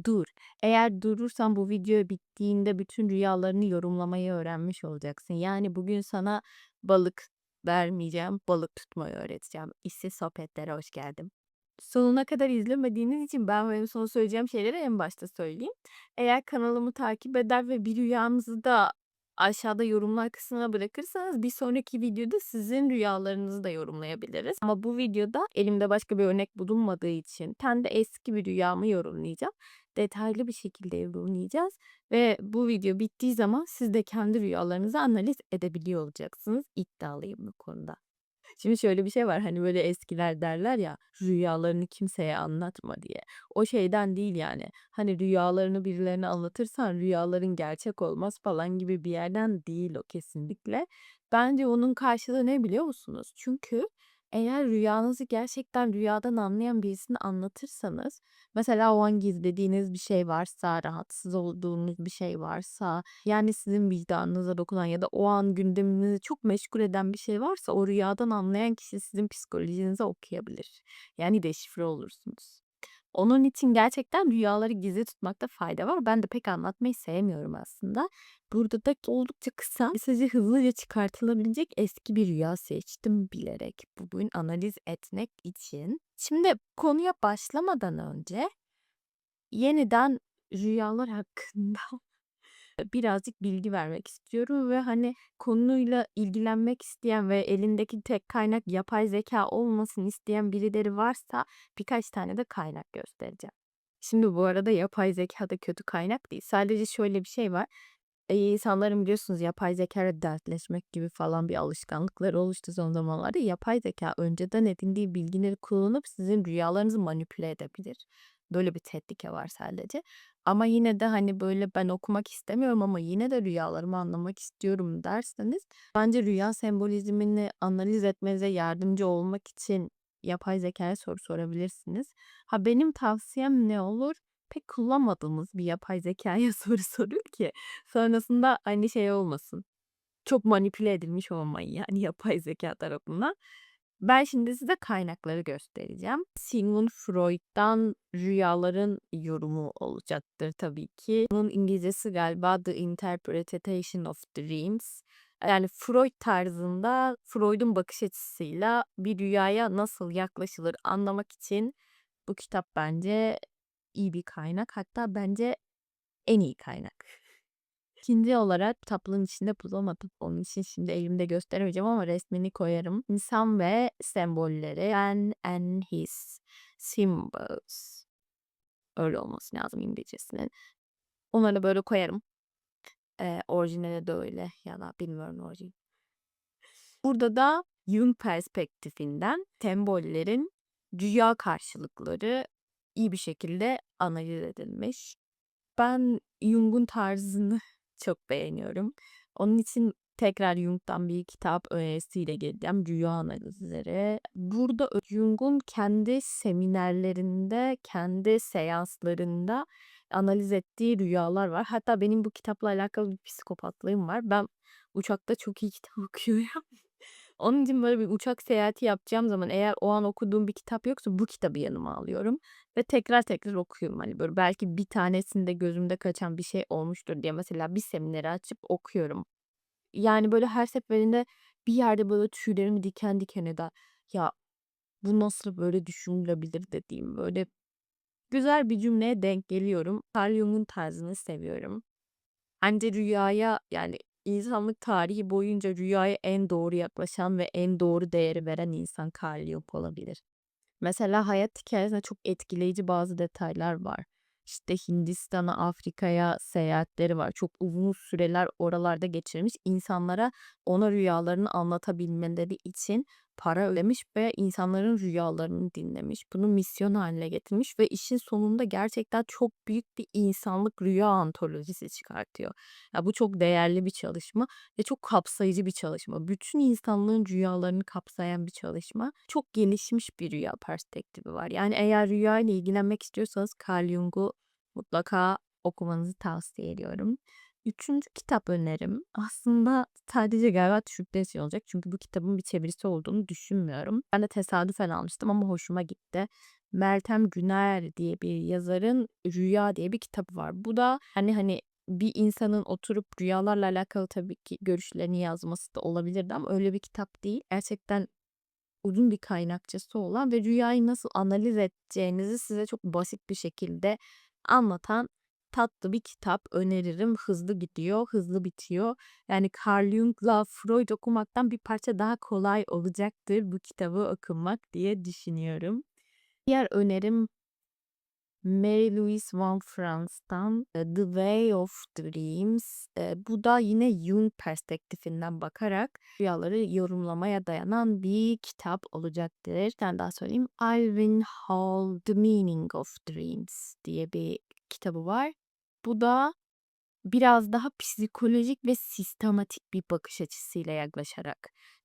Dur. Eğer durursan bu video bittiğinde bütün rüyalarını yorumlamayı öğrenmiş olacaksın. Yani bugün sana balık vermeyeceğim, balık tutmayı öğreteceğim. İşsiz sohbetlere hoş geldin. Sonuna kadar izlemediğiniz için ben benim son söyleyeceğim şeyleri en başta söyleyeyim. Eğer kanalımı takip eder ve bir rüyanızı da aşağıda yorumlar kısmına bırakırsanız bir sonraki videoda sizin rüyalarınızı da yorumlayabiliriz. Ama bu videoda elimde başka bir örnek bulunmadığı için kendi eski bir rüyamı yorumlayacağım. Detaylı bir şekilde yorumlayacağız ve bu video bittiği zaman siz de kendi rüyalarınızı analiz edebiliyor olacaksınız. İddialıyım bu konuda. Şimdi şöyle bir şey var, hani, böyle eskiler derler ya, "Rüyalarını kimseye anlatma." diye. O şeyden değil yani. Hani, rüyalarını birilerine anlatırsan rüyaların gerçek olmaz falan gibi bir yerden değil o kesinlikle. Bence onun karşılığı ne biliyor musunuz? Çünkü eğer rüyanızı gerçekten rüyadan anlayan birisine anlatırsanız, mesela o an gizlediğiniz bir şey varsa, rahatsız olduğunuz bir şey varsa, yani sizin vicdanınıza dokunan ya da o an gündeminizi çok meşgul eden bir şey varsa o rüyadan anlayan kişi sizin psikolojinizi okuyabilir. Yani deşifre olursunuz. Onun için gerçekten rüyaları gizli tutmakta fayda var. Ben de pek anlatmayı sevmiyorum aslında. Burada da oldukça kısa, mesajı hızlıca çıkartılabilecek eski bir rüya seçtim bilerek bugün analiz etmek için. Şimdi konuya başlamadan önce yeniden rüyalar hakkında birazcık bilgi vermek istiyorum ve, hani, konuyla ilgilenmek isteyen ve elindeki tek kaynak yapay zeka olmasın isteyen birileri varsa birkaç tane de kaynak göstereceğim. Şimdi bu arada yapay zeka da kötü kaynak değil. Sadece şöyle bir şey var. İnsanların biliyorsunuz yapay zekâyla dertleşmek gibi falan bir alışkanlıkları oluştu son zamanlarda. Yapay zeka önceden edindiği bilgileri kullanıp sizin rüyalarınızı manipüle edebilir. Böyle bir tehlike var sadece. Ama yine de, hani, böyle, ben okumak istemiyorum ama yine de rüyalarımı anlamak istiyorum derseniz bence rüya sembolizmini analiz etmenize yardımcı olmak için yapay zekâya soru sorabilirsiniz. Ha, benim tavsiyem ne olur? Pek kullanmadığımız bir yapay zekâya soru sorun ki sonrasında, hani, şey olmasın, çok manipüle edilmiş olmayın, yani, yapay zekâ tarafından. Ben şimdi size kaynakları göstereceğim. Sigmund Freud'dan Rüyaların Yorumu olacaktır tabii ki. Bunun İngilizcesi galiba The Interpretation of Dreams. Yani, Freud tarzında, Freud'un bakış açısıyla bir rüyaya nasıl yaklaşılır anlamak için bu kitap bence iyi bir kaynak. Hatta bence en iyi kaynak. İkinci olarak kitaplığın içinde bulamadım. Onun için şimdi elimde gösteremeyeceğim ama resmini koyarım. İnsan ve sembolleri Man and His Symbols. Öyle olması lazım İngilizcesinin. Onları böyle koyarım. Orijinali de öyle ya da bilmiyorum orijinal. Burada da Jung perspektifinden sembollerin rüya karşılıkları iyi bir şekilde analiz edilmiş. Ben Jung'un tarzını çok beğeniyorum. Onun için tekrar Jung'dan bir kitap önerisiyle geleceğim. Rüya analizleri. Burada Jung'un kendi seminerlerinde, kendi seanslarında analiz ettiği rüyalar var. Hatta benim bu kitapla alakalı bir psikopatlığım var. Ben uçakta çok iyi kitap okuyorum. Onun için böyle bir uçak seyahati yapacağım zaman eğer o an okuduğum bir kitap yoksa bu kitabı yanıma alıyorum ve tekrar tekrar okuyorum. Hani, böyle, belki bir tanesinde gözümde kaçan bir şey olmuştur diye mesela bir semineri açıp okuyorum. Yani, böyle, her seferinde bir yerde, böyle, tüylerimi diken diken eder. "Ya, bu nasıl böyle düşünülebilir?" dediğim, böyle, güzel bir cümleye denk geliyorum. Carl Jung'un tarzını seviyorum. Bence rüyaya, yani, insanlık tarihi boyunca rüyaya en doğru yaklaşan ve en doğru değeri veren insan Carl Jung olabilir. Mesela hayat hikâyesinde çok etkileyici bazı detaylar var. İşte, Hindistan'a, Afrika'ya seyahatleri var. Çok uzun süreler oralarda geçirmiş. İnsanlara ona rüyalarını anlatabilmeleri için para ödemiş ve insanların rüyalarını dinlemiş. Bunu misyon hâline getirmiş ve işin sonunda gerçekten çok büyük bir insanlık rüya antolojisi çıkartıyor. Ya, bu çok değerli bir çalışma ve çok kapsayıcı bir çalışma. Bütün insanlığın rüyalarını kapsayan bir çalışma. Çok gelişmiş bir rüya perspektifi var. Yani eğer rüyayla ilgilenmek istiyorsanız Carl Jung'u mutlaka okumanızı tavsiye ediyorum. Üçüncü kitap önerim aslında sadece galiba Türkler için olacak. Çünkü bu kitabın bir çevirisi olduğunu düşünmüyorum. Ben de tesadüfen almıştım ama hoşuma gitti. Meltem Güner diye bir yazarın Rüya diye bir kitabı var. Bu da hani bir insanın oturup rüyalarla alakalı tabii ki görüşlerini yazması da olabilirdi ama öyle bir kitap değil. Gerçekten uzun bir kaynakçası olan ve rüyayı nasıl analiz edeceğinizi size çok basit bir şekilde anlatan tatlı bir kitap öneririm. Hızlı gidiyor, hızlı bitiyor. Yani Carl Jung'la Freud okumaktan bir parça daha kolay olacaktır bu kitabı okumak diye düşünüyorum. Diğer önerim Mary Louise Van Frans'tan The Way of Dreams. Bu da yine Jung perspektifinden bakarak rüyaları yorumlamaya dayanan bir kitap olacaktır. Bir tane daha söyleyeyim. Alvin Hall The Meaning of Dreams diye bir kitabı var. Bu da biraz daha psikolojik ve sistematik bir bakış açısıyla yaklaşarak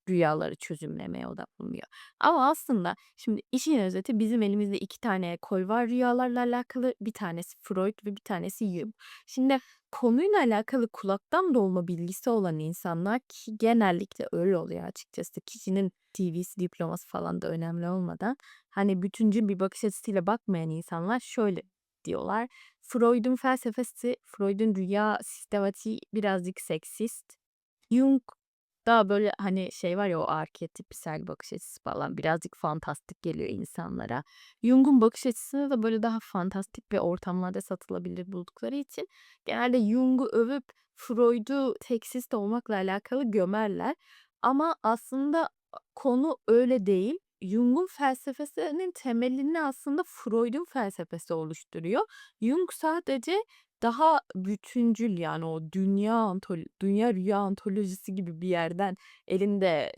rüyaları çözümlemeye odaklanıyor. Ama aslında şimdi işin özeti bizim elimizde 2 tane ekol var rüyalarla alakalı. Bir tanesi Freud ve bir tanesi Jung. Şimdi konuyla alakalı kulaktan dolma bilgisi olan insanlar ki genellikle öyle oluyor açıkçası. Kişinin TV'si, diploması falan da önemli olmadan hani bütüncül bir bakış açısıyla bakmayan insanlar şöyle diyorlar. Freud'un felsefesi, Freud'un rüya sistematiği birazcık seksist. Jung daha böyle hani şey var ya o arketipsel bakış açısı falan birazcık fantastik geliyor insanlara. Jung'un bakış açısını da böyle daha fantastik ve ortamlarda satılabilir buldukları için genelde Jung'u övüp Freud'u seksist olmakla alakalı gömerler. Ama aslında konu öyle değil. Jung'un felsefesinin temelini aslında Freud'un felsefesi oluşturuyor. Jung sadece daha bütüncül yani o dünya rüya ontolojisi gibi bir yerden elinde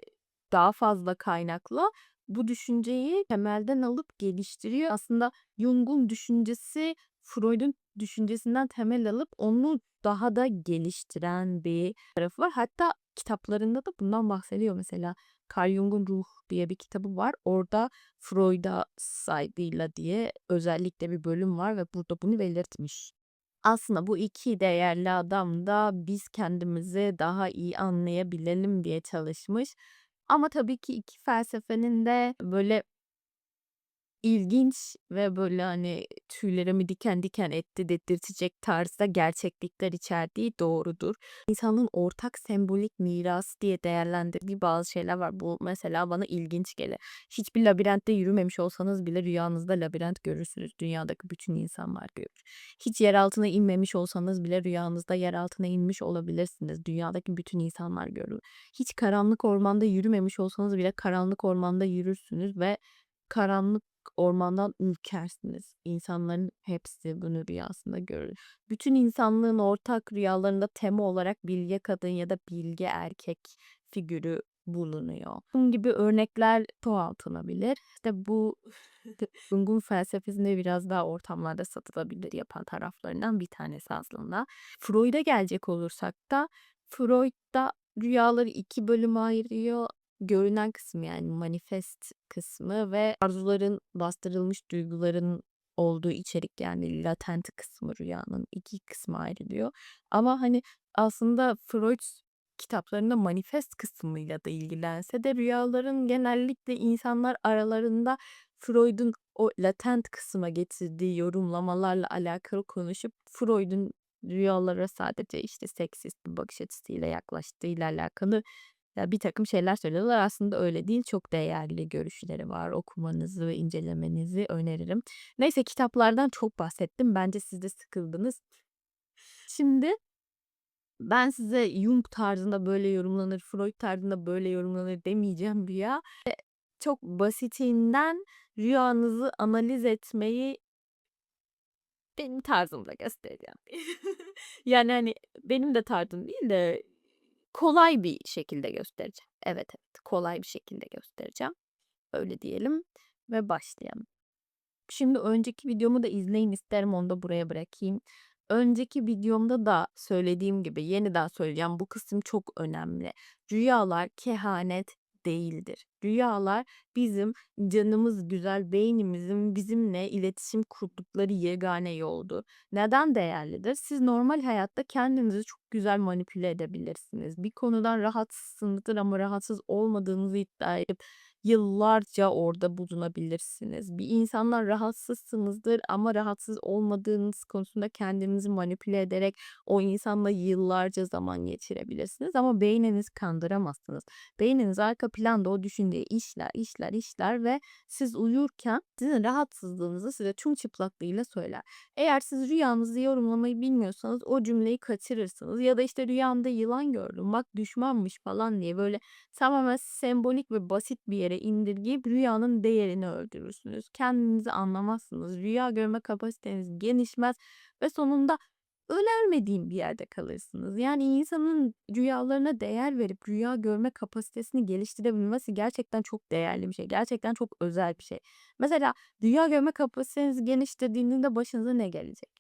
daha fazla kaynakla bu düşünceyi temelden alıp geliştiriyor. Aslında Jung'un düşüncesi Freud'un düşüncesinden temel alıp onu daha da geliştiren bir tarafı var. Hatta kitaplarında da bundan bahsediyor mesela. Carl Jung'un Ruh diye bir kitabı var. Orada Freud'a saygıyla diye özellikle bir bölüm var ve burada bunu belirtmiş. Aslında bu 2 değerli adam da biz kendimizi daha iyi anlayabilelim diye çalışmış. Ama tabii ki 2 felsefenin de böyle İlginç ve böyle, hani, tüylerimi diken diken etti dedirtecek tarzda gerçeklikler içerdiği doğrudur. İnsanlığın ortak sembolik mirası diye değerlendirdiği bazı şeyler var. Bu mesela bana ilginç gelir. Hiçbir labirentte yürümemiş olsanız bile rüyanızda labirent görürsünüz. Dünyadaki bütün insanlar görür. Hiç yer altına inmemiş olsanız bile rüyanızda yer altına inmiş olabilirsiniz. Dünyadaki bütün insanlar görür. Hiç karanlık ormanda yürümemiş olsanız bile karanlık ormanda yürürsünüz ve karanlık ormandan ürkersiniz. İnsanların hepsi bunu rüyasında görür. Bütün insanlığın ortak rüyalarında tema olarak bilge kadın ya da bilge erkek figürü bulunuyor. Bunun gibi örnekler çoğaltılabilir. İşte bu Jung'un felsefesini biraz daha ortamlarda satılabilir yapan taraflarından bir tanesi aslında. Freud'a gelecek olursak da Freud'da rüyaları 2 bölüme ayırıyor. Görünen kısmı yani manifest kısmı ve arzuların, bastırılmış duyguların olduğu içerik yani latent kısmı rüyanın 2 kısma ayrılıyor. Ama hani aslında Freud kitaplarında manifest kısmıyla da ilgilense de rüyaların genellikle insanlar aralarında Freud'un o latent kısma getirdiği yorumlamalarla alakalı konuşup Freud'un rüyalara sadece işte seksist bir bakış açısıyla yaklaştığıyla alakalı ya, birtakım şeyler söylüyorlar. Aslında öyle değil. Çok değerli görüşleri var. Okumanızı ve incelemenizi öneririm. Neyse kitaplardan çok bahsettim. Bence siz de sıkıldınız. Şimdi ben size Jung tarzında böyle yorumlanır, Freud tarzında böyle yorumlanır demeyeceğim rüya. Çok basitinden rüyanızı analiz etmeyi benim tarzımla göstereceğim. Yani, hani, benim de tarzım değil de kolay bir şekilde göstereceğim. Evet, evet, kolay bir şekilde göstereceğim. Öyle diyelim ve başlayalım. Şimdi önceki videomu da izleyin isterim, onu da buraya bırakayım. Önceki videomda da söylediğim gibi yeniden söyleyeceğim. Bu kısım çok önemli. Rüyalar kehanet değildir. Rüyalar bizim canımız güzel beynimizin bizimle iletişim kurdukları yegane yoldur. Neden değerlidir? Siz normal hayatta kendinizi çok güzel manipüle edebilirsiniz. Bir konudan rahatsızsınızdır ama rahatsız olmadığınızı iddia edip yıllarca orada bulunabilirsiniz. Bir insandan rahatsızsınızdır ama rahatsız olmadığınız konusunda kendinizi manipüle ederek o insanla yıllarca zaman geçirebilirsiniz ama beyninizi kandıramazsınız. Beyniniz arka planda o düşünceyi işler, işler, işler ve siz uyurken sizin rahatsızlığınızı size tüm çıplaklığıyla söyler. Eğer siz rüyanızı yorumlamayı bilmiyorsanız o cümleyi kaçırırsınız ya da işte rüyamda yılan gördüm bak düşmanmış falan diye böyle tamamen sembolik ve basit bir yere indirgeyip rüyanın değerini öldürürsünüz. Kendinizi anlamazsınız. Rüya görme kapasiteniz genişmez ve sonunda önermediğim bir yerde kalırsınız. Yani insanın rüyalarına değer verip rüya görme kapasitesini geliştirebilmesi gerçekten çok değerli bir şey. Gerçekten çok özel bir şey. Mesela rüya görme kapasitenizi geliştirdiğinde başınıza ne gelecek?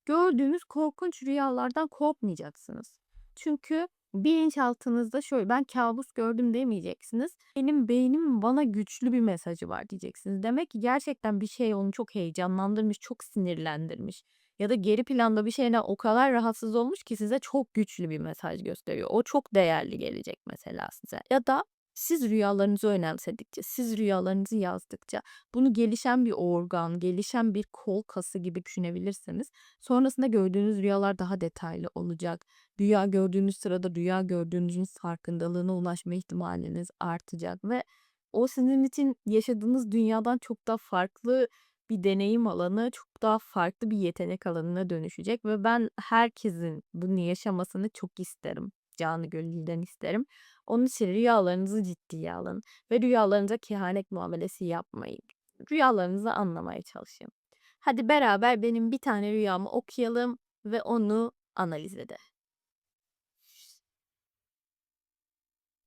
Gördüğünüz korkunç rüyalardan korkmayacaksınız. Çünkü bilinçaltınızda şöyle ben kabus gördüm demeyeceksiniz. Benim beynimin bana güçlü bir mesajı var diyeceksiniz. Demek ki gerçekten bir şey onu çok heyecanlandırmış, çok sinirlendirmiş. Ya da geri planda bir şeyden o kadar rahatsız olmuş ki size çok güçlü bir mesaj gösteriyor. O çok değerli gelecek mesela size. Ya da siz rüyalarınızı önemsedikçe, siz rüyalarınızı yazdıkça bunu gelişen bir organ, gelişen bir kol kası gibi düşünebilirsiniz. Sonrasında gördüğünüz rüyalar daha detaylı olacak. Rüya gördüğünüz sırada rüya gördüğünüzün farkındalığına ulaşma ihtimaliniz artacak ve o sizin için yaşadığınız dünyadan çok daha farklı bir deneyim alanı, çok daha farklı bir yetenek alanına dönüşecek ve ben herkesin bunu yaşamasını çok isterim. Canı gönülden isterim. Onun için rüyalarınızı ciddiye alın ve rüyalarınıza kehanet muamelesi yapmayın. Rüyalarınızı anlamaya çalışın. Hadi beraber benim bir tane rüyamı okuyalım ve onu analiz edelim.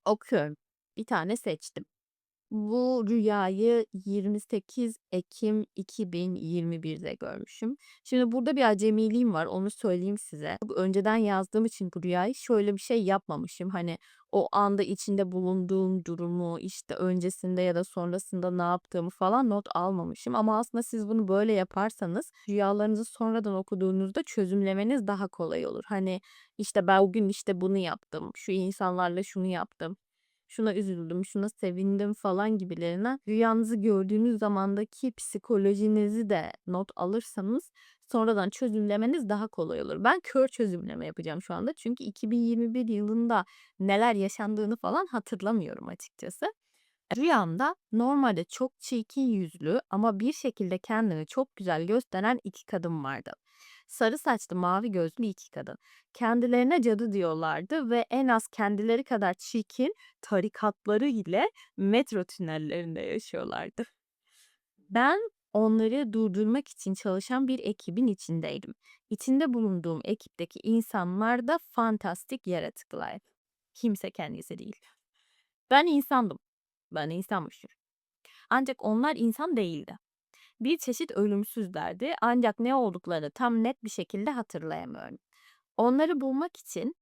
Okuyorum. Bir tane seçtim. Bu rüyayı 28 Ekim 2021'de görmüşüm. Şimdi burada bir acemiliğim var, onu söyleyeyim size. Önceden yazdığım için bu rüyayı şöyle bir şey yapmamışım. Hani o anda içinde bulunduğum durumu, işte öncesinde ya da sonrasında ne yaptığımı falan not almamışım. Ama aslında siz bunu böyle yaparsanız rüyalarınızı sonradan okuduğunuzda çözümlemeniz daha kolay olur. Hani işte ben bugün işte bunu yaptım, şu insanlarla şunu yaptım. Şuna üzüldüm, şuna sevindim falan gibilerinden rüyanızı gördüğünüz zamandaki psikolojinizi de not alırsanız sonradan çözümlemeniz daha kolay olur. Ben kör çözümleme yapacağım şu anda. Çünkü 2021 yılında neler yaşandığını falan hatırlamıyorum açıkçası. Rüyamda normalde çok çirkin yüzlü ama bir şekilde kendini çok güzel gösteren iki kadın vardı. Sarı saçlı, mavi gözlü iki kadın. Kendilerine cadı diyorlardı ve en az kendileri kadar çirkin tarikatları ile metro tünellerinde yaşıyorlardı. Ben onları durdurmak için çalışan bir ekibin içindeydim. İçinde bulunduğum ekipteki insanlar da fantastik yaratıklar. Kimse kendisi değil. Ben insandım. Ben insanmışım. Ancak onlar insan değildi. Bir çeşit ölümsüzlerdi ancak ne olduklarını tam net bir şekilde hatırlayamıyorum. Onları bulmak için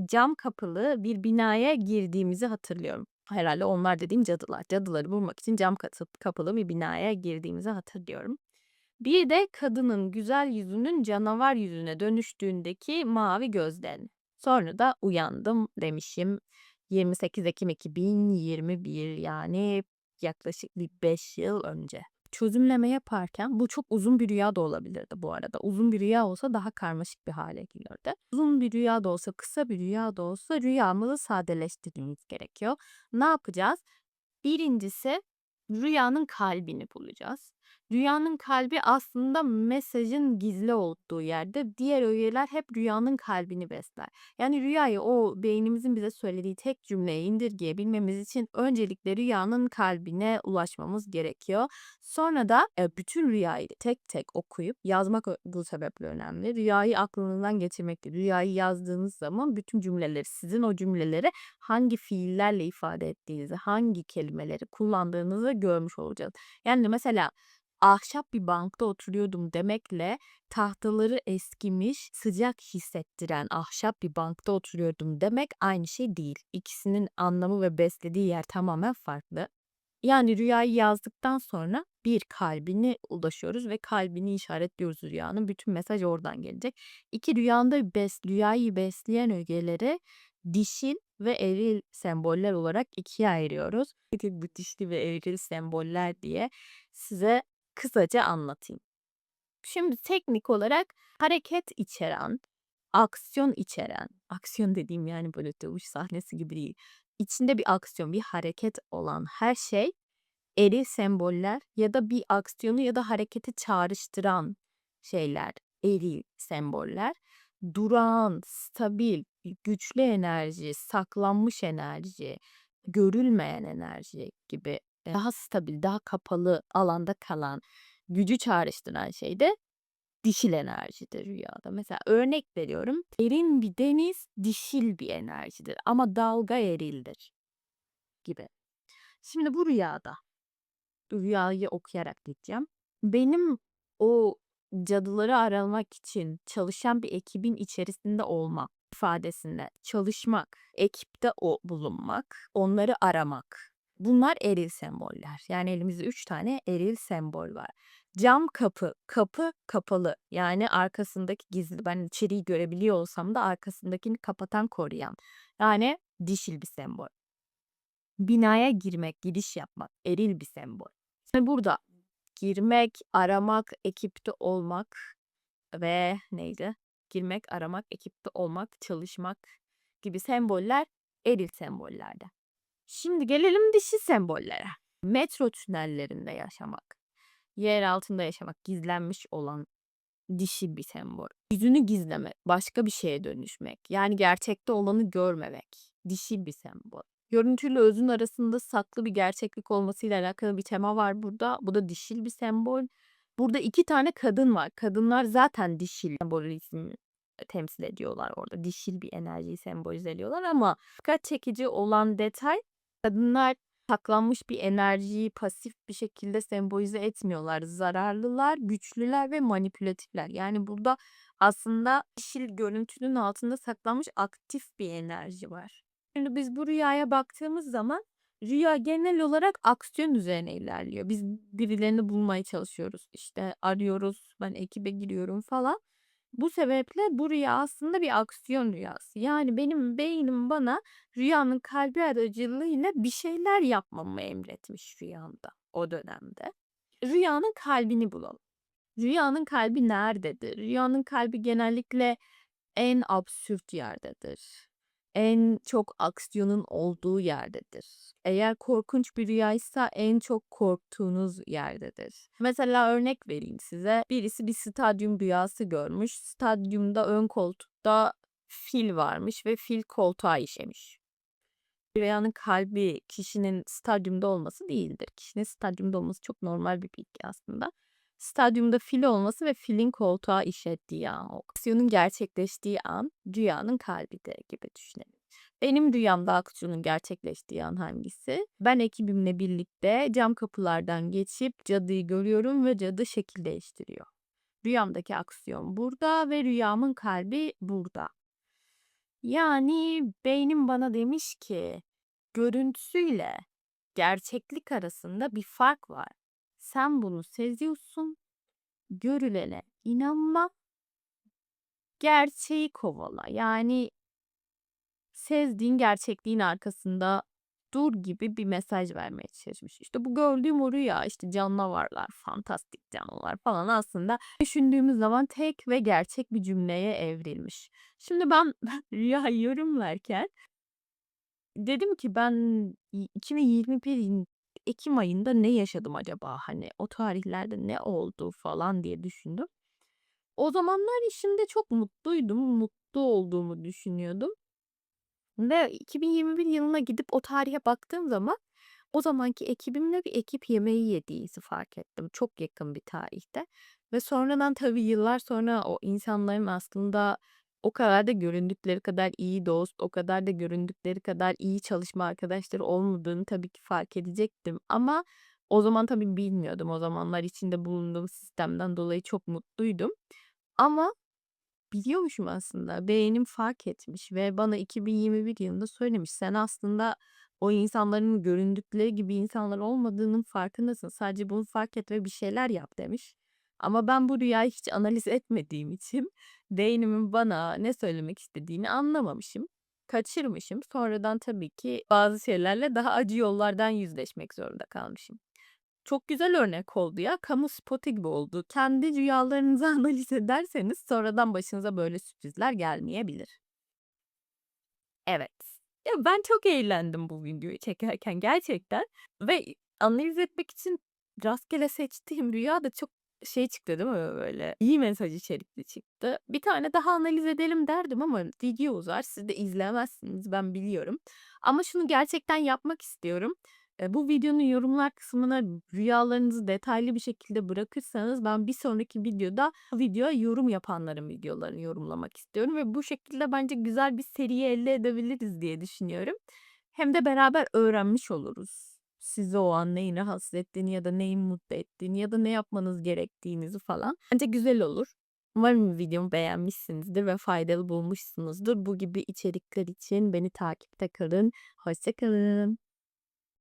cam kapılı bir binaya girdiğimizi hatırlıyorum. Herhalde onlar dediğim cadılar. Cadıları bulmak için kapılı bir binaya girdiğimizi hatırlıyorum. Bir de kadının güzel yüzünün canavar yüzüne dönüştüğündeki mavi gözlerini. Sonra da uyandım demişim. 28 Ekim 2021 yani yaklaşık bir 5 yıl önce. Çözümleme yaparken bu çok uzun bir rüya da olabilirdi bu arada. Uzun bir rüya olsa daha karmaşık bir hale gelirdi. Uzun bir rüya da olsa, kısa bir rüya da olsa rüyamızı sadeleştirmemiz gerekiyor. Ne yapacağız? Birincisi rüyanın kalbini bulacağız. Rüyanın kalbi aslında mesajın gizli olduğu yerde. Diğer öğeler hep rüyanın kalbini besler. Yani rüyayı o beynimizin bize söylediği tek cümleye indirgeyebilmemiz için öncelikle rüyanın kalbine ulaşmamız gerekiyor. Sonra da bütün rüyayı tek tek okuyup yazmak bu sebeple önemli. Rüyayı aklınızdan geçirmek değil. Rüyayı yazdığınız zaman bütün cümleleri, sizin o cümleleri hangi fiillerle ifade ettiğinizi, hangi kelimeleri kullandığınızı görmüş olacağız. Yani mesela ahşap bir bankta oturuyordum demekle tahtaları eskimiş, sıcak hissettiren ahşap bir bankta oturuyordum demek aynı şey değil. İkisinin anlamı ve beslediği yer tamamen farklı. Yani rüyayı yazdıktan sonra bir kalbine ulaşıyoruz ve kalbini işaretliyoruz rüyanın. Bütün mesaj oradan gelecek. İki rüyayı besleyen ögeleri dişil ve eril semboller olarak ikiye ayırıyoruz. Bu dişli ve eril semboller diye size kısaca anlatayım. Şimdi teknik olarak hareket içeren, aksiyon içeren, aksiyon dediğim yani böyle dövüş sahnesi gibi değil. İçinde bir aksiyon, bir hareket olan her şey eril semboller ya da bir aksiyonu ya da hareketi çağrıştıran şeyler, eril semboller. Durağan, stabil, güçlü enerji, saklanmış enerji, görülmeyen enerji gibi daha stabil, daha kapalı alanda kalan, gücü çağrıştıran şey de dişil enerjidir rüyada. Mesela örnek veriyorum. Derin bir deniz dişil bir enerjidir ama dalga erildir gibi. Şimdi bu rüyayı okuyarak gideceğim. Benim o cadıları aramak için çalışan bir ekibin içerisinde olmak ifadesinde çalışmak, ekipte bulunmak, onları aramak. Bunlar eril semboller. Yani elimizde 3 tane eril sembol var. Cam kapı, kapı kapalı. Yani arkasındaki gizli. Ben içeriği görebiliyor olsam da arkasındakini kapatan, koruyan. Yani dişil bir sembol. Binaya girmek, giriş yapmak eril bir sembol. Ve burada girmek, aramak, ekipte olmak ve neydi? Girmek, aramak, ekipte olmak, çalışmak gibi semboller eril sembollerde. Şimdi gelelim dişi sembollere. Metro tünellerinde yaşamak, yer altında yaşamak, gizlenmiş olan dişi bir sembol. Yüzünü gizlemek, başka bir şeye dönüşmek, yani gerçekte olanı görmemek, dişi bir sembol. Görüntüyle özün arasında saklı bir gerçeklik olmasıyla alakalı bir tema var burada. Bu da dişil bir sembol. Burada 2 tane kadın var. Kadınlar zaten dişil sembolizmi temsil ediyorlar orada. Dişil bir enerjiyi sembolize ediyorlar ama dikkat çekici olan detay kadınlar saklanmış bir enerjiyi pasif bir şekilde sembolize etmiyorlar. Zararlılar, güçlüler ve manipülatifler. Yani burada aslında dişil görüntünün altında saklanmış aktif bir enerji var. Şimdi biz bu rüyaya baktığımız zaman rüya genel olarak aksiyon üzerine ilerliyor. Biz birilerini bulmaya çalışıyoruz. İşte arıyoruz, ben ekibe giriyorum falan. Bu sebeple bu rüya aslında bir aksiyon rüyası. Yani benim beynim bana rüyanın kalbi aracılığıyla bir şeyler yapmamı emretmiş rüyamda o dönemde. Rüyanın kalbini bulalım. Rüyanın kalbi nerededir? Rüyanın kalbi genellikle en absürt yerdedir. En çok aksiyonun olduğu yerdedir. Eğer korkunç bir rüyaysa en çok korktuğunuz yerdedir. Mesela örnek vereyim size. Birisi bir stadyum rüyası görmüş. Stadyumda ön koltukta fil varmış ve fil koltuğa işemiş. Rüyanın kalbi kişinin stadyumda olması değildir. Kişinin stadyumda olması çok normal bir bilgi aslında. Stadyumda fil olması ve filin koltuğa işediği an, o aksiyonun gerçekleştiği an rüyanın kalbidir gibi düşünelim. Benim rüyamda aksiyonun gerçekleştiği an hangisi? Ben ekibimle birlikte cam kapılardan geçip cadıyı görüyorum ve cadı şekil değiştiriyor. Rüyamdaki aksiyon burada ve rüyamın kalbi burada. Yani beynim bana demiş ki görüntüsüyle gerçeklik arasında bir fark var. Sen bunu seziyorsun, görülene inanma, gerçeği kovala. Yani sezdiğin gerçekliğin arkasında dur gibi bir mesaj vermeye çalışmış. İşte bu gördüğüm o rüya, işte canavarlar, fantastik canlılar falan aslında düşündüğümüz zaman tek ve gerçek bir cümleye evrilmiş. Şimdi ben rüyayı yorumlarken dedim ki ben 2021'in ekim ayında ne yaşadım acaba? Hani o tarihlerde ne oldu falan diye düşündüm. O zamanlar işimde çok mutluydum. Mutlu olduğumu düşünüyordum. Ve 2021 yılına gidip o tarihe baktığım zaman o zamanki ekibimle bir ekip yemeği yediğimizi fark ettim. Çok yakın bir tarihte. Ve sonradan tabii yıllar sonra o insanların aslında o kadar da göründükleri kadar iyi dost, o kadar da göründükleri kadar iyi çalışma arkadaşları olmadığını tabii ki fark edecektim. Ama o zaman tabii bilmiyordum. O zamanlar içinde bulunduğum sistemden dolayı çok mutluydum. Ama biliyormuşum aslında. Beynim fark etmiş ve bana 2021 yılında söylemiş. Sen aslında o insanların göründükleri gibi insanlar olmadığının farkındasın. Sadece bunu fark et ve bir şeyler yap demiş. Ama ben bu rüyayı hiç analiz etmediğim için beynimin bana ne söylemek istediğini anlamamışım. kaçırmışım. Sonradan tabii ki bazı şeylerle daha acı yollardan yüzleşmek zorunda kalmışım. Çok güzel örnek oldu ya. Kamu spotu gibi oldu. Kendi rüyalarınızı analiz ederseniz sonradan başınıza böyle sürprizler gelmeyebilir. Evet. Ya, ben çok eğlendim bu videoyu çekerken gerçekten ve analiz etmek için rastgele seçtiğim rüya da çok şey çıktı değil mi böyle, iyi mesaj içerikli çıktı. Bir tane daha analiz edelim derdim ama video uzar, siz de izlemezsiniz ben biliyorum. Ama şunu gerçekten yapmak istiyorum. Bu videonun yorumlar kısmına rüyalarınızı detaylı bir şekilde bırakırsanız ben bir sonraki videoda videoya yorum yapanların videolarını yorumlamak istiyorum ve bu şekilde bence güzel bir seri elde edebiliriz diye düşünüyorum. Hem de beraber öğrenmiş oluruz. Sizi o an neyin rahatsız ettiğini ya da neyin mutlu ettiğini ya da ne yapmanız gerektiğinizi falan. Bence güzel olur. Umarım videomu beğenmişsinizdir ve faydalı bulmuşsunuzdur. Bu gibi içerikler için beni takipte kalın. Hoşça kalın.